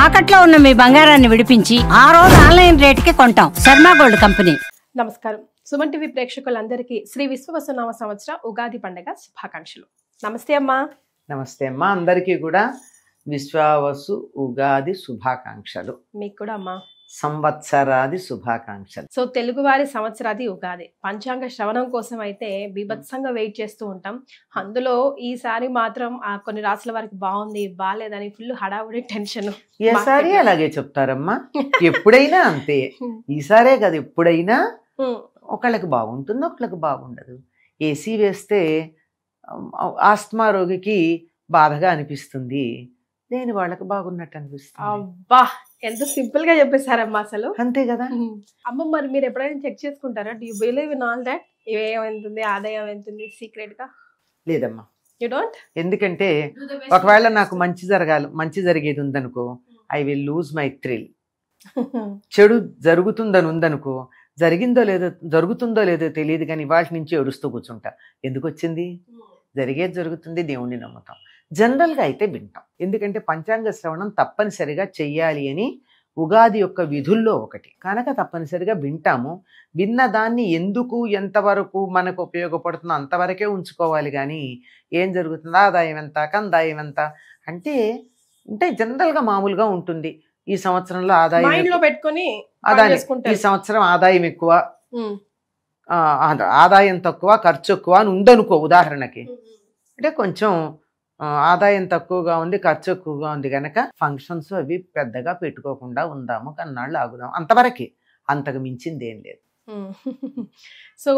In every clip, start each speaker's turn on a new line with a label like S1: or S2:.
S1: తాకట్లో ఉన్న మీ బంగారాన్ని విడిపించి ఆ రోజు ఆన్లైన్ రేటుకి కొంటాం. Sharma gold company.
S2: నమస్కారం. సుమన్ టీవీ ప్రేక్షకులందరికీ శ్రీ విశ్వవసునామ సంవత్సర ఉగాది పండుగ శుభాకాంక్షలు. నమస్తే అమ్మా.
S3: నమస్తే అమ్మా. అందరికీ కూడా విశ్వావసు ఉగాది శుభాకాంక్షలు.
S2: మీకు కూడా అమ్మా.
S3: సంవత్సరాది శుభాకాంక్షలు.
S2: సో తెలుగువారి సంవత్సరాది ఉగాది పంచాంగ శ్రవణం కోసం అయితే బీభత్సంగా వెయిట్ చేస్తూ ఉంటాం. అందులో ఈసారి మాత్రం కొన్ని రాసుల వారికి బాగుంది బాగాలేదని ఫుల్ హడావుడి టెన్షన్.
S3: ఈసారి అలాగే చెప్తారమ్మా, ఎప్పుడైనా అంతే. ఈసారే కదా, ఎప్పుడైనా ఒకళ్ళకి బాగుంటుంది, ఒకళ్ళకి బాగుండదు. ఏసీ వేస్తే ఆస్తమా రోగికి బాధగా అనిపిస్తుంది, లేని వాళ్ళకి బాగున్నట్టు అనిపిస్తుంది.
S2: అబ్బా, ఎంత సింపుల్ గా చెప్పేశారమ్మా అసలు.
S3: అంతే కదా
S2: అమ్మ. మరి మీరు ఎప్పుడైనా చెక్ చేసుకుంటారా? Do you believe in all that? ఏమైంది, ఆదాయం ఎంతుంది సీక్రెట్ గా?
S3: లేదమ్మా,
S2: యు డోంట్.
S3: ఎందుకంటే ఒకవేళ నాకు మంచి జరిగేది ఉందనుకో, I will lose my thrill. చెడు జరుగుతుందని ఉందనుకో, జరుగుతుందో లేదో తెలియదు కానీ వాటి నుంచి ఏడుస్తూ కూర్చుంటా. ఎందుకు వచ్చింది? జరిగేది జరుగుతుంది, దేవుణ్ణి నమ్ముతాం. జనరల్గా అయితే వింటాం, ఎందుకంటే పంచాంగ శ్రవణం తప్పనిసరిగా చెయ్యాలి అని ఉగాది యొక్క విధుల్లో ఒకటి కనుక తప్పనిసరిగా వింటాము. విన్న దాన్ని ఎందుకు ఎంతవరకు మనకు ఉపయోగపడుతుందో అంతవరకే ఉంచుకోవాలి కానీ ఏం జరుగుతుందో ఆదాయం ఎంత కందాయం ఎంత అంటే జనరల్గా మామూలుగా ఉంటుంది. ఈ సంవత్సరంలో ఆదాయం ఈ సంవత్సరం ఆదాయం ఎక్కువ, ఆదాయం తక్కువ, ఖర్చు ఎక్కువ అని ఉందనుకో. ఉదాహరణకి అంటే కొంచెం ఆదాయం తక్కువగా ఉంది, ఖర్చు ఎక్కువగా ఉంది కనుక ఫంక్షన్స్ అవి పెద్దగా పెట్టుకోకుండా ఉందాము, కన్నాళ్ళు ఆగుదాం, అంతవరకే. అంతకు మించింది ఏం లేదు.
S2: సో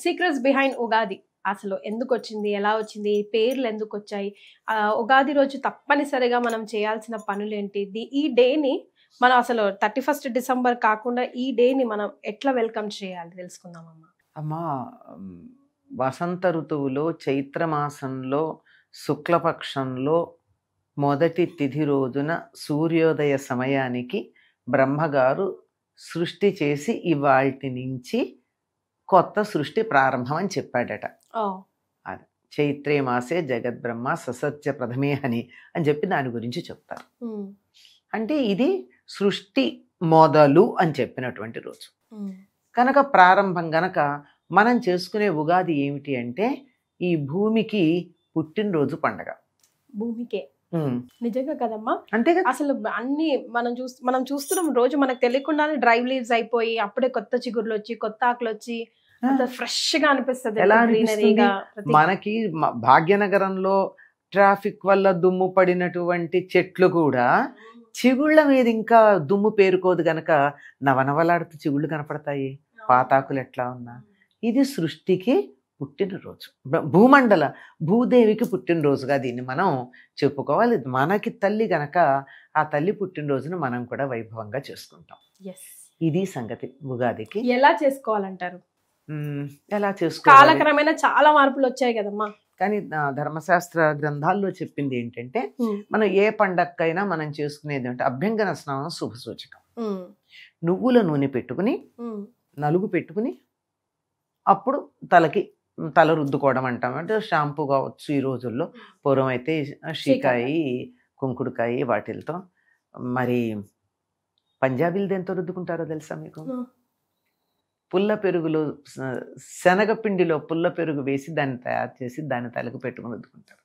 S2: సీక్రెట్స్ బిహైండ్ ఉగాది అసలు ఎందుకు వచ్చింది, ఎలా వచ్చింది, పేర్లు ఎందుకు వచ్చాయి, ఉగాది రోజు తప్పనిసరిగా మనం చేయాల్సిన పనులు ఏంటి, ఈ డేని మనం అసలు 31 డిసెంబర్ కాకుండా ఈ డేని మనం ఎట్లా వెల్కమ్ చేయాలి తెలుసుకుందామమ్మా.
S3: అమ్మా, వసంత ఋతువులో చైత్రమాసంలో శుక్లపక్షంలో మొదటి తిథి రోజున సూర్యోదయ సమయానికి బ్రహ్మగారు సృష్టి చేసి ఇవాల్టి నుంచి కొత్త సృష్టి ప్రారంభం అని చెప్పాడట. అది చైత్రే మాసే జగద్బ్రహ్మ ససత్య ప్రథమే అని చెప్పి దాని గురించి చెప్తారు. అంటే ఇది సృష్టి మొదలు అని చెప్పినటువంటి రోజు కనుక ప్రారంభం గనక మనం చేసుకునే ఉగాది ఏమిటి అంటే ఈ భూమికి పుట్టినరోజు పండగ.
S2: భూమికే నిజంగా కదమ్మా.
S3: అంతే కదా.
S2: అసలు అన్ని మనం చూస్తున్నాం రోజు మనకు తెలియకుండానే డ్రై లీవ్స్ అయిపోయి అప్పుడే కొత్త చిగుర్లు వచ్చి కొత్త ఆకులు వచ్చి ఫ్రెష్ గా అనిపిస్తుంది.
S3: ఎలా అనిపిస్తుంది మనకి? భాగ్యనగరంలో ట్రాఫిక్ వల్ల దుమ్ము పడినటువంటి చెట్లు కూడా చిగుళ్ళ మీద ఇంకా దుమ్ము పేరుకోదు గనక నవనవలాడుతూ చిగుళ్ళు కనపడతాయి, పాతాకులు ఎట్లా ఉన్నా. ఇది సృష్టికి పుట్టినరోజు, భూదేవికి పుట్టినరోజుగా దీన్ని మనం చెప్పుకోవాలి. మనకి తల్లి గనక ఆ తల్లి పుట్టినరోజును మనం కూడా వైభవంగా చేసుకుంటాం. ఇది సంగతి. ఉగాదికి ఎలా
S2: చేసుకోవాలంటారు?
S3: ఎలా చేసుకోవాలి?
S2: కాలక్రమేణా చాలా మార్పులు వచ్చాయి కదమ్మా.
S3: కానీ ధర్మశాస్త్ర గ్రంథాల్లో చెప్పింది ఏంటంటే మనం ఏ పండక్కైనా మనం చేసుకునేది అంటే అభ్యంగన స్నానం శుభ సూచకం. నువ్వుల నూనె పెట్టుకుని నలుగు పెట్టుకుని అప్పుడు తల రుద్దుకోవడం అంటాం. అంటే షాంపూ కావచ్చు ఈ రోజుల్లో, పూర్వం అయితే షీకాయి కుంకుడుకాయి వాటిలతో. మరి పంజాబీలు దేంతో రుద్దుకుంటారో తెలుసా మీకు? పుల్ల పెరుగులో శనగపిండిలో పుల్ల పెరుగు వేసి దాన్ని తయారు చేసి దాన్ని తలకు పెట్టుకుని రుద్దుకుంటారు.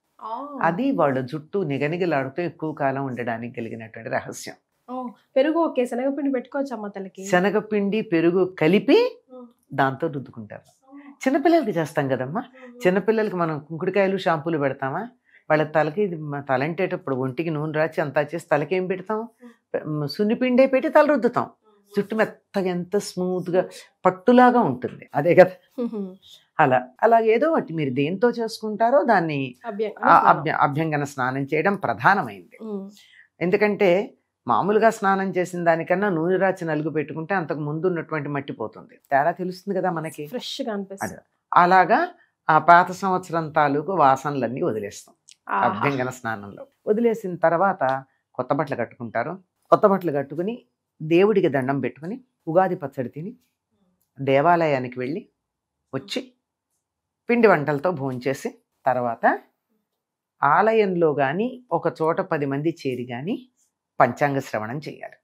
S3: అది వాళ్ళ జుట్టు నిగనిగలాడుతూ ఎక్కువ కాలం ఉండడానికి కలిగినటువంటి రహస్యం.
S2: పెరుగు ఓకే, శనగపిండి పెట్టుకోవచ్చమ్మా తలకి.
S3: శనగపిండి పెరుగు కలిపి దాంతో రుద్దుకుంటారు. చిన్నపిల్లలకి చేస్తాం కదమ్మా. చిన్నపిల్లలకి మనం కుంకుడుకాయలు షాంపూలు పెడతామా? వాళ్ళ తలకి తలంటేటప్పుడు ఒంటికి నూనె రాచి అంతా చేసి తలకి ఏం పెడతాం? సున్నిపిండే పెట్టి తల రుద్దుతాం. జుట్టు మెత్తగా ఎంత స్మూత్ గా పట్టులాగా ఉంటుంది. అదే కదా. అలా ఏదో ఒకటి మీరు దేంతో చేసుకుంటారో దాన్ని అభ్యంగన స్నానం చేయడం ప్రధానమైంది. ఎందుకంటే మామూలుగా స్నానం చేసిన దానికన్నా నూనె రాచి నలుగు పెట్టుకుంటే అంతకు ముందు ఉన్నటువంటి మట్టి పోతుంది, తేడా తెలుస్తుంది కదా మనకి. అలాగా ఆ పాత సంవత్సరం తాలూకు వాసనలన్నీ వదిలేస్తాం అభ్యంగన స్నానంలో. వదిలేసిన తర్వాత కొత్త బట్టలు కట్టుకుంటారు. కొత్త బట్టలు కట్టుకుని దేవుడికి దండం పెట్టుకుని ఉగాది పచ్చడి తిని దేవాలయానికి వెళ్ళి వచ్చి పిండి వంటలతో భోంచేసి తర్వాత ఆలయంలో కానీ ఒక చోట 10 మంది చేరి కానీ పంచాంగ శ్రవణం చేయాలి.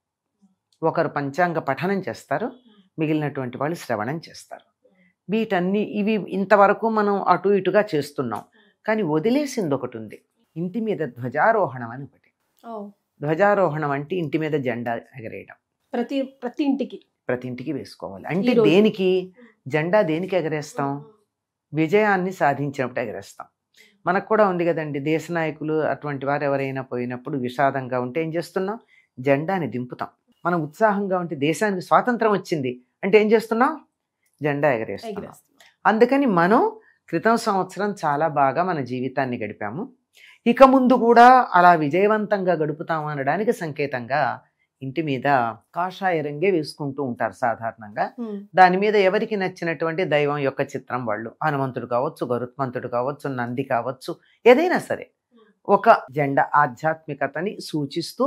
S3: ఒకరు పంచాంగ పఠనం చేస్తారు, మిగిలినటువంటి వాళ్ళు శ్రవణం చేస్తారు. ఇవి ఇంతవరకు మనం అటు ఇటుగా చేస్తున్నాం. కానీ వదిలేసింది ఒకటి ఉంది, ఇంటి మీద ధ్వజారోహణం అని ఒకటి. ధ్వజారోహణం అంటే ఇంటి మీద జెండా ఎగరేయడం. ప్రతి ఇంటికి వేసుకోవాలి. అంటే దేనికి జెండా దేనికి ఎగరేస్తాం? విజయాన్ని సాధించినప్పుడు ఎగరేస్తాం. మనకు కూడా ఉంది కదండి, దేశ నాయకులు అటువంటి వారు ఎవరైనా పోయినప్పుడు విషాదంగా ఉంటే ఏం చేస్తున్నాం? జెండాని దింపుతాం. మనం ఉత్సాహంగా ఉంటే దేశానికి స్వాతంత్రం వచ్చింది అంటే ఏం చేస్తున్నాం? జెండా ఎగరేస్తున్నాం. అందుకని మనం క్రితం సంవత్సరం చాలా బాగా మన జీవితాన్ని గడిపాము, ఇక ముందు కూడా అలా విజయవంతంగా గడుపుతాము అనడానికి సంకేతంగా ఇంటి మీద కాషాయ రంగే వేసుకుంటూ ఉంటారు సాధారణంగా. దాని మీద ఎవరికి నచ్చినటువంటి దైవం యొక్క చిత్రం, వాళ్ళు హనుమంతుడు కావచ్చు, గరుత్మంతుడు కావచ్చు, నంది కావచ్చు, ఏదైనా సరే ఒక జెండా ఆధ్యాత్మికతని సూచిస్తూ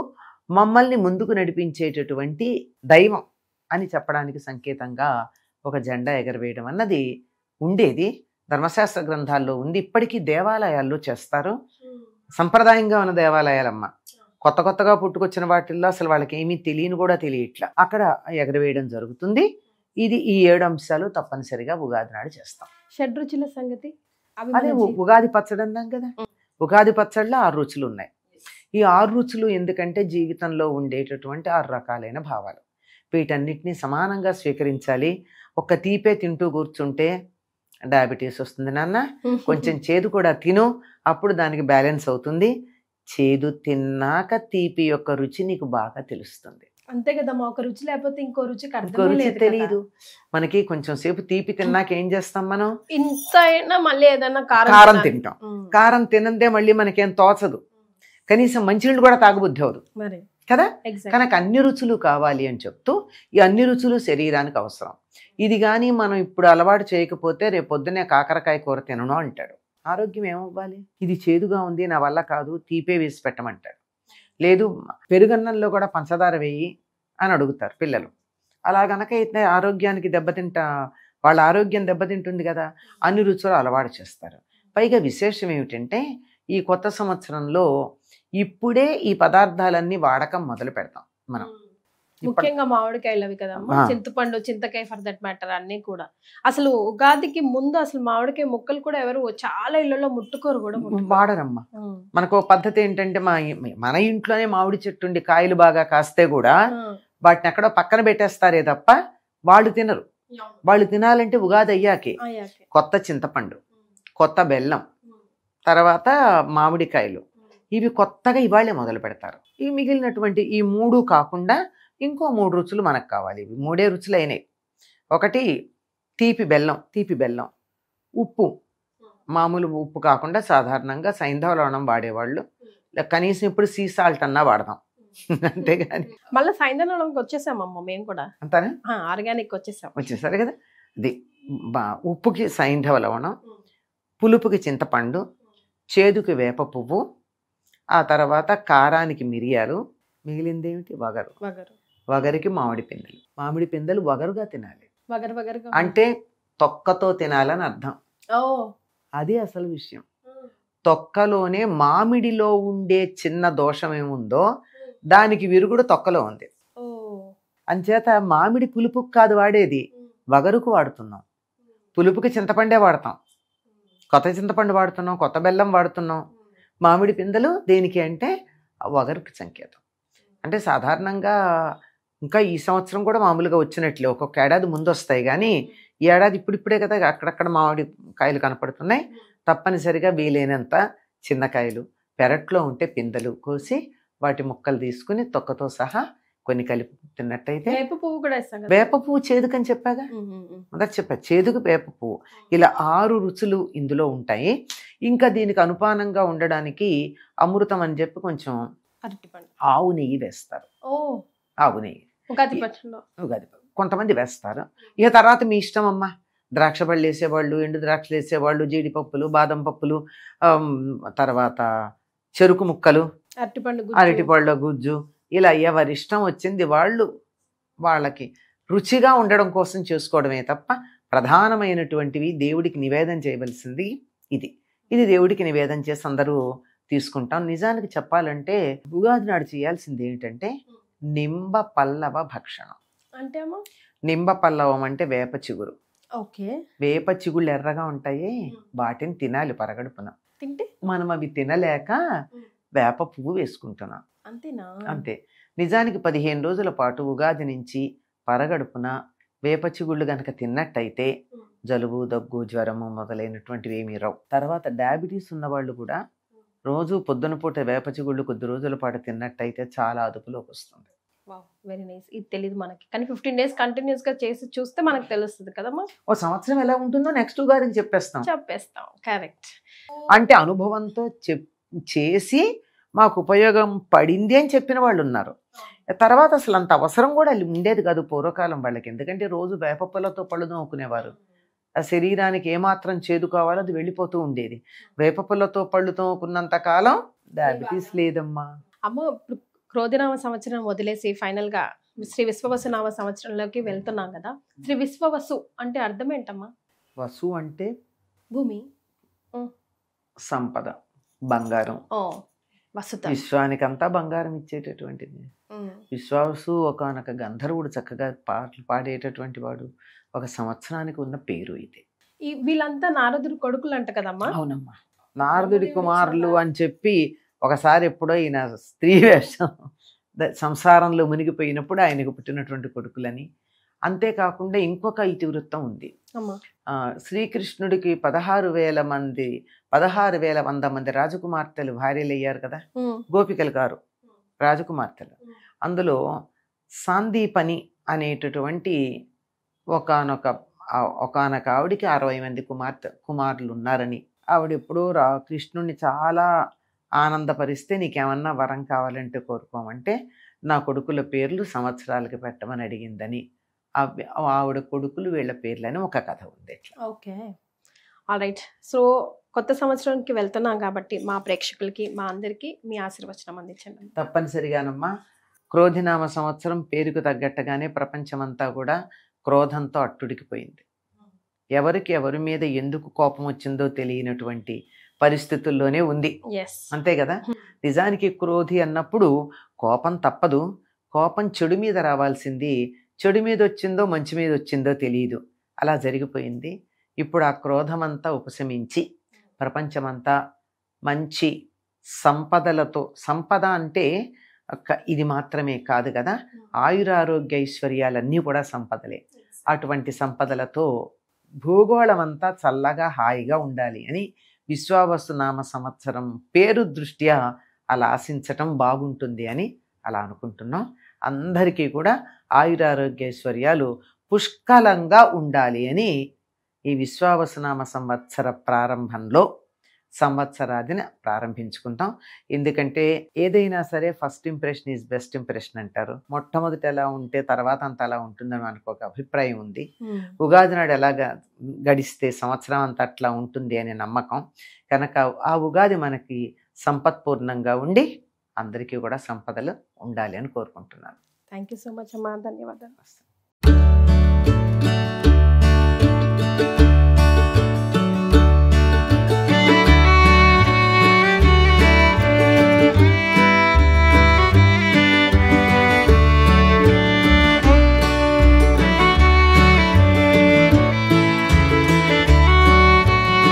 S3: మమ్మల్ని ముందుకు నడిపించేటటువంటి దైవం అని చెప్పడానికి సంకేతంగా ఒక జెండా ఎగరవేయడం అన్నది ఉండేది. ధర్మశాస్త్ర గ్రంథాల్లో ఉంది, ఇప్పటికీ దేవాలయాల్లో చేస్తారు. సంప్రదాయంగా ఉన్న దేవాలయాలమ్మ, కొత్తగా పుట్టుకొచ్చిన వాటిల్లో అసలు వాళ్ళకి ఏమీ తెలియని కూడా తెలియట్లా, అక్కడ ఎగరవేయడం జరుగుతుంది. ఈ 7 అంశాలు తప్పనిసరిగా ఉగాది నాడు చేస్తాం.
S2: షడ్రుచుల సంగతి
S3: అదే ఉగాది పచ్చడి అన్నాం కదా, ఉగాది పచ్చడిలో 6 రుచులు ఉన్నాయి. ఈ 6 రుచులు ఎందుకంటే జీవితంలో ఉండేటటువంటి 6 రకాలైన భావాలు, వీటన్నిటిని సమానంగా స్వీకరించాలి. ఒక్క తీపే తింటూ కూర్చుంటే డయాబెటీస్ వస్తుంది నాన్న, కొంచెం చేదు కూడా తిను, అప్పుడు దానికి బ్యాలెన్స్ అవుతుంది. చేదు తిన్నాక తీపి యొక్క రుచి నీకు బాగా తెలుస్తుంది.
S2: అంతే కదమ్మా, ఒక రుచి లేకపోతే ఇంకో రుచి
S3: తెలియదు మనకి. కొంచెం సేపు తీపి తిన్నాక ఏం చేస్తాం మనం?
S2: ఇంత అయినా మళ్ళీ ఏదైనా
S3: కారం తింటాం. కారం తినందే మళ్ళీ మనకేం తోచదు, కనీసం మంచినీళ్ళు కూడా తాగబుద్ధి అవదు కదా. కనుక అన్ని రుచులు కావాలి అని చెప్తూ ఈ అన్ని రుచులు శరీరానికి అవసరం. ఇది కానీ మనం ఇప్పుడు అలవాటు చేయకపోతే రేపు పొద్దునే కాకరకాయ కూర తినను అంటాడు. ఆరోగ్యం ఏమవ్వాలి? ఇది చేదుగా ఉంది, నా వల్ల కాదు, తీపే వేసి పెట్టమంటాడు. లేదు పెరుగన్నంలో కూడా పంచదార వేయి అని అడుగుతారు పిల్లలు. అలా గనక అయితే ఆరోగ్యానికి వాళ్ళ ఆరోగ్యం దెబ్బతింటుంది కదా. అన్ని రుచులు అలవాటు చేస్తారు. పైగా విశేషం ఏమిటంటే ఈ కొత్త సంవత్సరంలో ఇప్పుడే ఈ పదార్థాలన్నీ వాడకం మొదలు పెడతాం మనం.
S2: ముఖ్యంగా మామిడికాయలు అవి కదమ్మా, చింతపండు, చింతకాయ ఫర్ దట్ మ్యాటర్ అన్ని కూడా. అసలు ఉగాదికి ముందు అసలు మామిడికాయ ముక్కలు కూడా ఎవరు చాలా ఇళ్లలో ముట్టుకోరు కూడా,
S3: వాడరమ్మా. మనకు పద్ధతి ఏంటంటే మన ఇంట్లోనే మామిడి చెట్టు ఉండి కాయలు బాగా కాస్తే కూడా వాటిని ఎక్కడో పక్కన పెట్టేస్తారే తప్ప వాళ్ళు తినరు. వాళ్ళు తినాలంటే ఉగాది అయ్యాకే కొత్త చింతపండు, కొత్త బెల్లం, తర్వాత మామిడికాయలు, ఇవి కొత్తగా ఇవాళే మొదలు పెడతారు. ఈ మిగిలినటువంటి ఈ 3 కాకుండా ఇంకో 3 రుచులు మనకు కావాలి. ఇవి 3 రుచులు అయినాయి. ఒకటి తీపి బెల్లం, ఉప్పు, మామూలు ఉప్పు కాకుండా సాధారణంగా సైంధవ లవణం వాడేవాళ్ళు, కనీసం ఇప్పుడు సీ సాల్ట్ అన్నా వాడదాం, అంతేగాని
S2: మళ్ళీ సైంధవ లవణంకి వచ్చేసామమ్మ మేము కూడా.
S3: అంతానే
S2: ఆర్గానిక్
S3: వచ్చేసారు కదా. అది ఉప్పుకి సైంధవ లవణం, పులుపుకి చింతపండు, చేదుకి వేప పువ్వు, ఆ తర్వాత కారానికి మిరియాలు, మిగిలింది ఏమిటి? వగరికి మామిడి పిందెలు వగరుగా తినాలి. అంటే తొక్కతో తినాలని అర్థం. అది అసలు విషయం. తొక్కలోనే మామిడిలో ఉండే చిన్న దోషం ఏముందో దానికి విరుగుడు తొక్కలో ఉంది. అంచేత మామిడి పులుపుకు కాదు వాడేది, వగరుకు వాడుతున్నాం. పులుపుకి చింతపండే వాడతాం, కొత్త చింతపండు వాడుతున్నాం, కొత్త బెల్లం వాడుతున్నాం. మామిడి పిందెలు దేనికి అంటే వగరుకి సంకేతం. అంటే సాధారణంగా ఇంకా ఈ సంవత్సరం కూడా మామూలుగా వచ్చినట్లే ఒక్కొక్క ఏడాది ముందు వస్తాయి, కానీ ఈ ఏడాది ఇప్పుడిప్పుడే కదా అక్కడక్కడ మామిడి కాయలు కనపడుతున్నాయి. తప్పనిసరిగా వీలైనంత చిన్న కాయలు, పెరట్లో ఉంటే పిందెలు కోసి వాటి ముక్కలు తీసుకుని తొక్కతో సహా కొన్ని కలిపి తిన్నట్టయితే. వేప పువ్వు చేదుకని చెప్పాగా, మొదట చెప్పా, చేదుకు వేప పువ్వు. ఇలా 6 రుచులు ఇందులో ఉంటాయి. ఇంకా దీనికి అనుపానంగా ఉండడానికి అమృతం అని చెప్పి కొంచెం ఆవు నెయ్యి వేస్తారు. ఆవు నెయ్యి ఉగాది కొంతమంది వేస్తారు. ఇక తర్వాత మీ ఇష్టం అమ్మా. ద్రాక్ష పళ్ళు వేసేవాళ్ళు, ఎండు ద్రాక్షలు వేసేవాళ్ళు, జీడిపప్పులు, బాదం పప్పులు, తర్వాత చెరుకు ముక్కలు, అరటిపళ్ళ గుజ్జు, ఇలా ఎవరిష్టం వచ్చింది వాళ్ళకి రుచిగా ఉండడం కోసం చేసుకోవడమే తప్ప ప్రధానమైనటువంటివి దేవుడికి నివేదన చేయవలసింది ఇది దేవుడికి నివేదన చేసి అందరూ తీసుకుంటాం. నిజానికి చెప్పాలంటే ఉగాది నాడు చేయాల్సింది ఏంటంటే నింబ పల్లవ భక్షణం.
S2: అంటే అమ్మా
S3: నింబ పల్లవం అంటే వేప చిగురు.
S2: ఓకే.
S3: వేప చిగుళ్ళు ఎర్రగా ఉంటాయి, వాటిని తినాలి పరగడుపున.
S2: తింటే
S3: మనం అవి తినలేక వేప పువ్వు వేసుకుంటున్నాం,
S2: అంతేనా?
S3: అంతే. నిజానికి 15 రోజుల పాటు ఉగాది నుంచి పరగడుపున వేప చిగుళ్ళు గనక తిన్నట్టయితే జలుబు, దగ్గు, జ్వరము మొదలైనటువంటివి ఏమీ రావు. తర్వాత డయాబెటీస్ ఉన్న వాళ్ళు కూడా రోజు పొద్దున పూట వేప చిగుళ్ళు కొద్ది రోజుల పాటు తిన్నట్టయితే చాలా అదుపులోకి వస్తుంది.
S2: Very nice. ఇది తెలియదు మనకి, కానీ 15 days కంటిన్యూస్ గా చేసి చూస్తే మనకు తెలుస్తుంది కదమ్మా.
S3: ఓ సంవత్సరం ఎలా ఉంటుందో నెక్స్ట్ ఉగాదికి చెప్పేస్తాం.
S2: కరెక్ట్.
S3: అంటే అనుభవంతో చేసి మాకు ఉపయోగం పడింది అని చెప్పిన వాళ్ళు ఉన్నారు. తర్వాత అసలు అంత అవసరం కూడా ఉండేది కాదు పూర్వకాలం వాళ్ళకి. ఎందుకంటే రోజు వేప పుల్లతో పళ్ళు తోముకునేవారు. ఆ శరీరానికి ఏమాత్రం చేదు కావాలో అది వెళ్ళిపోతూ ఉండేది. వేప పుల్లతో పళ్ళు తోముకున్నంత కాలం డయాబెటీస్ లేదమ్మా.
S2: అమ్మ ఇప్పుడు క్రోధినామ సంవత్సరం వదిలేసి ఫైనల్ గా శ్రీ విశ్వవసు నామ సంవత్సరంలోకి వెళ్తున్నాం కదా. శ్రీ విశ్వవసు అంటే అర్థం ఏంటమ్మా?
S3: వసు అంటే
S2: భూమి,
S3: సంపద, బంగారం.
S2: వసుత,
S3: విశ్వానికంతా బంగారం ఇచ్చేటటువంటిది. విశ్వాసు ఒకనొక గంధర్వుడు, చక్కగా పాటలు పాడేటటువంటి వాడు. ఒక సంవత్సరానికి ఉన్న పేరు ఇది.
S2: వీళ్ళంతా నారదుడు కొడుకులు అంట కదమ్మా?
S3: అవునమ్మా, నారదుడి కుమారులు అని చెప్పి ఒకసారి ఎప్పుడో ఈయన స్త్రీ వేషం సంసారంలో మునిగిపోయినప్పుడు ఆయనకు పుట్టినటువంటి కొడుకులని. అంతేకాకుండా ఇంకొక ఇతివృత్తం ఉంది. శ్రీకృష్ణుడికి 16,100 మంది రాజకుమార్తెలు భార్యలు అయ్యారు కదా, గోపికలు గారు రాజకుమార్తెలు. అందులో సాందీపని అనేటటువంటి ఒకనొక ఆవిడికి 60 మంది కుమారులు ఉన్నారని, ఆవిడ ఎప్పుడో కృష్ణుడిని చాలా ఆనందపరిస్తే నీకేమన్నా వరం కావాలంటే కోరుకోమంటే నా కొడుకుల పేర్లు సంవత్సరాలకి పెట్టమని అడిగిందని, ఆవిడ కొడుకులు వీళ్ళ పేర్లని ఒక కథ ఉంది.
S2: Okay, all right. సో కొత్త సంవత్సరానికి వెళ్తున్నాం కాబట్టి మా ప్రేక్షకులకి, మా అందరికీ మీ ఆశీర్వచనం అందించండి.
S3: తప్పనిసరిగానమ్మా. క్రోధినామ సంవత్సరం పేరుకు తగ్గట్టుగానే ప్రపంచమంతా కూడా క్రోధంతో అట్టుడికిపోయింది. ఎవరికి ఎవరి మీద ఎందుకు కోపం వచ్చిందో తెలియనటువంటి పరిస్థితుల్లోనే ఉంది, అంతే కదా. నిజానికి క్రోధి అన్నప్పుడు కోపం తప్పదు. కోపం చెడు మీద రావాల్సింది, చెడు మీద వచ్చిందో మంచి మీద వచ్చిందో తెలియదు, అలా జరిగిపోయింది. ఇప్పుడు ఆ క్రోధమంతా ఉపశమించి ప్రపంచమంతా మంచి సంపదలతో, సంపద అంటే ఇది మాత్రమే కాదు కదా, ఆయురారోగ్య ఐశ్వర్యాలన్నీ కూడా సంపదలే. అటువంటి సంపదలతో భూగోళం అంతా చల్లగా హాయిగా ఉండాలి అని విశ్వావసు నామ సంవత్సరం పేరు దృష్ట్యా అలా ఆశించటం బాగుంటుంది అని అలా అనుకుంటున్నాం. అందరికీ కూడా ఆయురారోగ్యైశ్వర్యాలు పుష్కలంగా ఉండాలి అని ఈ విశ్వావసునామ సంవత్సర ప్రారంభంలో సంవత్సరాదిని ప్రారంభించుకుంటాం. ఎందుకంటే ఏదైనా సరే first impression is best impression అంటారు. మొట్టమొదటి ఎలా ఉంటే తర్వాత అంత అలా ఉంటుందని మనకు ఒక అభిప్రాయం ఉంది. ఉగాది నాడు ఎలాగా గడిస్తే సంవత్సరం అంతా అట్లా ఉంటుంది అనే నమ్మకం కనుక ఆ ఉగాది మనకి సంపత్పూర్ణంగా ఉండి అందరికీ కూడా సంపదలు ఉండాలి అని కోరుకుంటున్నాను.
S2: థ్యాంక్ యూ సో మచ్ అమ్మా, ధన్యవాదాలు.